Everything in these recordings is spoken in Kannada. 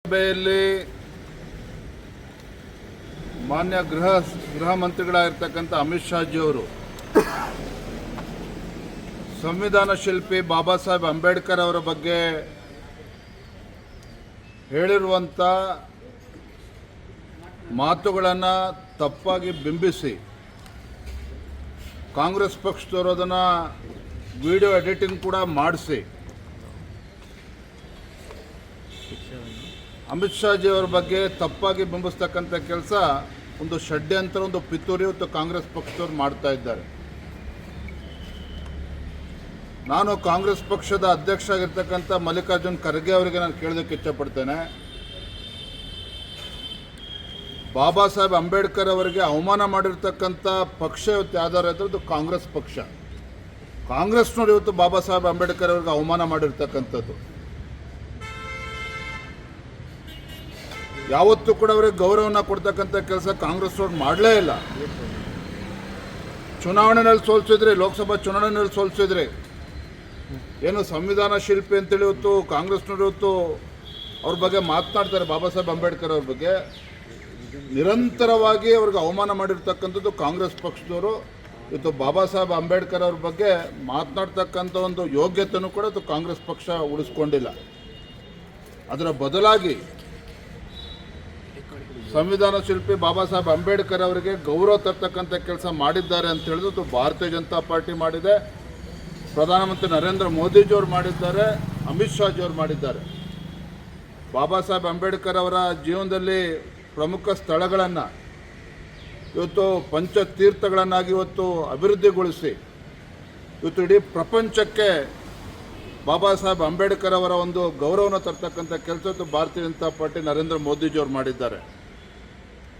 ಸಭೆಯಲ್ಲಿ ಮಾನ್ಯ ಗೃಹ ಮಂತ್ರಿಗಳಾಗಿರ್ತಕ್ಕಂಥ ಅಮಿತ್ ಶಾಜಿಯವರು ಸಂವಿಧಾನ ಶಿಲ್ಪಿ ಬಾಬಾ ಸಾಹೇಬ್ ಅಂಬೇಡ್ಕರ್ ಅವರ ಬಗ್ಗೆ ಹೇಳಿರುವಂಥ ಮಾತುಗಳನ್ನು ತಪ್ಪಾಗಿ ಬಿಂಬಿಸಿ ಕಾಂಗ್ರೆಸ್ ಪಕ್ಷದವರು ಅದನ್ನು ವಿಡಿಯೋ ಎಡಿಟಿಂಗ್ ಕೂಡ ಮಾಡಿಸಿ ಅಮಿತ್ ಶಾಜಿಯವರ ಬಗ್ಗೆ ತಪ್ಪಾಗಿ ಬಿಂಬಿಸ್ತಕ್ಕಂಥ ಕೆಲಸ ಒಂದು ಷಡ್ಯಂತ್ರ, ಒಂದು ಪಿತೂರಿ ಮತ್ತು ಕಾಂಗ್ರೆಸ್ ಪಕ್ಷದವರು ಮಾಡ್ತಾ ಇದ್ದಾರೆ. ನಾನು ಕಾಂಗ್ರೆಸ್ ಪಕ್ಷದ ಅಧ್ಯಕ್ಷ ಆಗಿರ್ತಕ್ಕಂಥ ಮಲ್ಲಿಕಾರ್ಜುನ್ ಖರ್ಗೆ ಅವರಿಗೆ ನಾನು ಕೇಳೋದಕ್ಕೆ ಇಚ್ಛಪಡ್ತೇನೆ. ಬಾಬಾ ಸಾಹೇಬ್ ಅಂಬೇಡ್ಕರ್ ಅವರಿಗೆ ಅವಮಾನ ಮಾಡಿರ್ತಕ್ಕಂಥ ಪಕ್ಷ ಇವತ್ತು ಯಾವ್ದಾರು ಇದ್ರದ್ದು ಕಾಂಗ್ರೆಸ್ ಪಕ್ಷ. ಕಾಂಗ್ರೆಸ್ನವರು ಇವತ್ತು ಬಾಬಾ ಸಾಹೇಬ್ ಅಂಬೇಡ್ಕರ್ ಅವರಿಗೆ ಅವಮಾನ ಮಾಡಿರ್ತಕ್ಕಂಥದ್ದು. ಯಾವತ್ತೂ ಕೂಡ ಅವರಿಗೆ ಗೌರವನ ಕೊಡ್ತಕ್ಕಂಥ ಕೆಲಸ ಕಾಂಗ್ರೆಸ್ನವ್ರು ಮಾಡಲೇ ಇಲ್ಲ. ಚುನಾವಣೆಯಲ್ಲಿ ಸೋಲಿಸಿದ್ರಿ, ಲೋಕಸಭಾ ಚುನಾವಣೆಯಲ್ಲಿ ಸೋಲಿಸಿದ್ರಿ. ಏನು ಸಂವಿಧಾನ ಶಿಲ್ಪಿ ಅಂತೇಳಿ ಇವತ್ತು ಕಾಂಗ್ರೆಸ್ನವರು ಇವತ್ತು ಅವ್ರ ಬಗ್ಗೆ ಮಾತನಾಡ್ತಾರೆ. ಬಾಬಾ ಸಾಹೇಬ್ ಅಂಬೇಡ್ಕರ್ ಅವ್ರ ಬಗ್ಗೆ ನಿರಂತರವಾಗಿ ಅವ್ರಿಗೆ ಅವಮಾನ ಮಾಡಿರ್ತಕ್ಕಂಥದ್ದು ಕಾಂಗ್ರೆಸ್ ಪಕ್ಷದವರು. ಇವತ್ತು ಬಾಬಾ ಸಾಹೇಬ್ ಅಂಬೇಡ್ಕರ್ ಅವ್ರ ಬಗ್ಗೆ ಮಾತನಾಡ್ತಕ್ಕಂಥ ಒಂದು ಯೋಗ್ಯತೆಯೂ ಕೂಡ ಇವತ್ತು ಕಾಂಗ್ರೆಸ್ ಪಕ್ಷ ಉಳಿಸ್ಕೊಂಡಿಲ್ಲ. ಅದರ ಬದಲಾಗಿ ಸಂವಿಧಾನ ಶಿಲ್ಪಿ ಬಾಬಾ ಸಾಹೇಬ್ ಅಂಬೇಡ್ಕರ್ ಅವರಿಗೆ ಗೌರವ ತರ್ತಕ್ಕಂಥ ಕೆಲಸ ಮಾಡಿದ್ದಾರೆ ಅಂತ ಹೇಳಿದ್ರು ಭಾರತೀಯ ಜನತಾ ಪಾರ್ಟಿ ಮಾಡಿದೆ, ಪ್ರಧಾನಮಂತ್ರಿ ನರೇಂದ್ರ ಮೋದಿಜಿಯವರು ಮಾಡಿದ್ದಾರೆ, ಅಮಿತ್ ಶಾಜಿಯವರು ಮಾಡಿದ್ದಾರೆ. ಬಾಬಾ ಸಾಹೇಬ್ ಅಂಬೇಡ್ಕರ್ ಅವರ ಜೀವನದಲ್ಲಿ ಪ್ರಮುಖ ಸ್ಥಳಗಳನ್ನು ಇವತ್ತು ಪಂಚತೀರ್ಥಗಳನ್ನಾಗಿ ಇವತ್ತು ಅಭಿವೃದ್ಧಿಗೊಳಿಸಿ ಇವತ್ತು ಇಡೀ ಪ್ರಪಂಚಕ್ಕೆ ಬಾಬಾ ಸಾಹೇಬ್ ಅಂಬೇಡ್ಕರ್ ಅವರ ಒಂದು ಗೌರವನ ತರ್ತಕ್ಕಂಥ ಕೆಲಸ ಇವತ್ತು ಭಾರತೀಯ ಜನತಾ ಪಾರ್ಟಿ ನರೇಂದ್ರ ಮೋದಿಜಿಯವರು ಮಾಡಿದ್ದಾರೆ.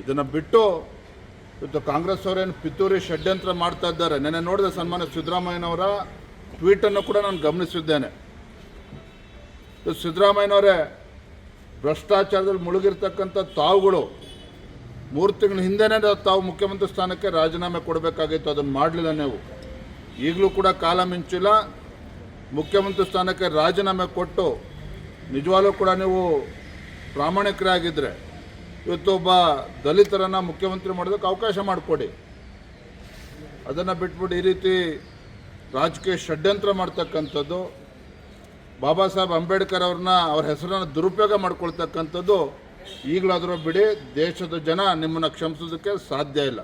ಇದನ್ನು ಬಿಟ್ಟು ಇವತ್ತು ಕಾಂಗ್ರೆಸ್ ಅವರೇನು ಪಿತೂರಿ ಷಡ್ಯಂತ್ರ ಮಾಡ್ತಾ ಇದ್ದಾರೆ. ನೆನ್ನೆ ನೋಡಿದ ಸನ್ಮಾನ್ಯ ಸಿದ್ದರಾಮಯ್ಯನವರ ಟ್ವೀಟನ್ನು ಕೂಡ ನಾನು ಗಮನಿಸಿದ್ದೇನೆ. ಸಿದ್ದರಾಮಯ್ಯನವರೇ, ಭ್ರಷ್ಟಾಚಾರದಲ್ಲಿ ಮುಳುಗಿರ್ತಕ್ಕಂಥ ತಾವುಗಳು 3 ತಿಂಗಳ ಹಿಂದೆನೇ ತಾವು ಮುಖ್ಯಮಂತ್ರಿ ಸ್ಥಾನಕ್ಕೆ ರಾಜೀನಾಮೆ ಕೊಡಬೇಕಾಗಿತ್ತು. ಅದನ್ನು ಮಾಡಲಿಲ್ಲ ನೀವು. ಈಗಲೂ ಕೂಡ ಕಾಲ ಮಿಂಚಿಲ್ಲ. ಮುಖ್ಯಮಂತ್ರಿ ಸ್ಥಾನಕ್ಕೆ ರಾಜೀನಾಮೆ ಕೊಟ್ಟು ನಿಜವಾಗ್ಲೂ ಕೂಡ ನೀವು ಪ್ರಾಮಾಣಿಕರಾಗಿದ್ದರೆ ಇವತ್ತು ಒಬ್ಬ ದಲಿತರನ್ನು ಮುಖ್ಯಮಂತ್ರಿ ಮಾಡೋದಕ್ಕೆ ಅವಕಾಶ ಮಾಡಿಕೊಡಿ. ಅದನ್ನು ಬಿಟ್ಬಿಟ್ಟು ಈ ರೀತಿ ರಾಜಕೀಯ ಷಡ್ಯಂತ್ರ ಮಾಡ್ತಕ್ಕಂಥದ್ದು, ಬಾಬಾ ಸಾಹೇಬ್ ಅಂಬೇಡ್ಕರ್ ಅವ್ರ ಹೆಸರನ್ನು ದುರುಪಯೋಗ ಮಾಡ್ಕೊಳ್ತಕ್ಕಂಥದ್ದು ಈಗಲಾದರೂ ಬಿಡಿ. ದೇಶದ ಜನ ನಿಮ್ಮನ್ನು ಕ್ಷಮಿಸೋದಕ್ಕೆ ಸಾಧ್ಯ ಇಲ್ಲ.